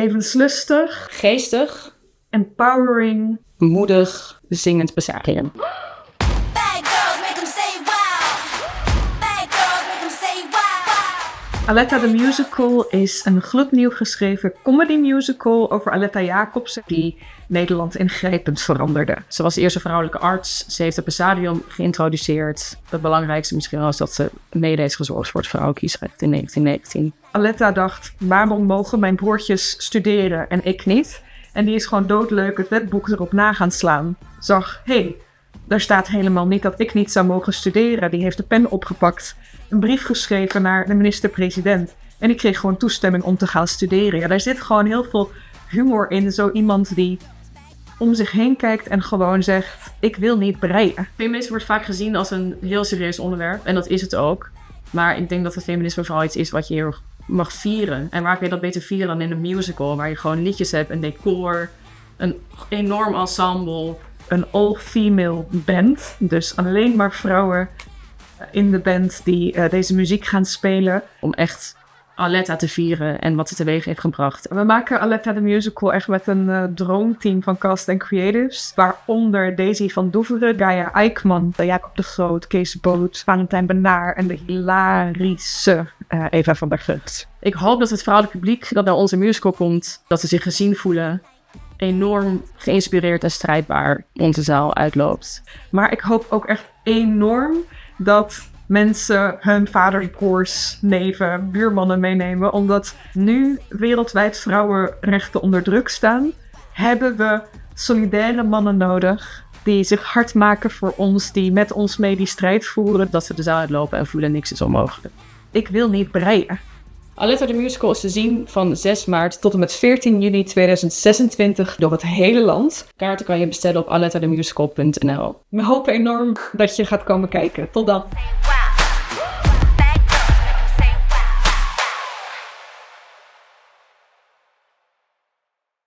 levenslustig, geestig, empowering, moedig, zingend bezagen. Aletta the Musical is een gloednieuw geschreven comedy musical over Aletta Jacobsen die Nederland ingrijpend veranderde. Ze was de eerste vrouwelijke arts. Ze heeft het Besadium geïntroduceerd. Het belangrijkste misschien was dat ze mede heeft gezorgd voor het vrouwenkiesrecht in 1919. Aletta dacht, waarom mogen mijn broertjes studeren en ik niet? En die is gewoon doodleuk het wetboek erop na gaan slaan. Zag, daar staat helemaal niet dat ik niet zou mogen studeren. Die heeft de pen opgepakt, een brief geschreven naar de minister-president. En ik kreeg gewoon toestemming om te gaan studeren. Ja, daar zit gewoon heel veel humor in. Zo iemand die om zich heen kijkt en gewoon zegt, ik wil niet breien. Feminisme wordt vaak gezien als een heel serieus onderwerp. En dat is het ook. Maar ik denk dat het feminisme vooral iets is wat je heel erg mag vieren. En waar kun je dat beter vieren dan in een musical? Waar je gewoon liedjes hebt, een decor, een enorm ensemble. Een all-female band. Dus alleen maar vrouwen in de band die deze muziek gaan spelen. Om echt Aletta te vieren en wat ze teweeg heeft gebracht. We maken Aletta the Musical echt met een droomteam van cast en creatives. Waaronder Daisy van Doeveren, Gaia Eijkman, Jacob de Groot, Kees Boot, Valentijn Benaar en de hilarische Eva van der Gut. Ik hoop dat het vrouwelijk publiek dat naar onze musical komt, dat ze zich gezien voelen, enorm geïnspireerd en strijdbaar onze zaal uitloopt. Maar ik hoop ook echt enorm dat mensen hun vaders, broers, neven, buurmannen meenemen. Omdat nu wereldwijd vrouwenrechten onder druk staan, hebben we solidaire mannen nodig die zich hard maken voor ons, die met ons mee die strijd voeren. Dat ze de zaal uitlopen en voelen niks is onmogelijk. Ik wil niet breien. Aletta the Musical is te zien van 6 maart tot en met 14 juni 2026 door het hele land. Kaarten kan je bestellen op allettathemusical.nl. We hopen enorm dat je gaat komen kijken. Tot dan.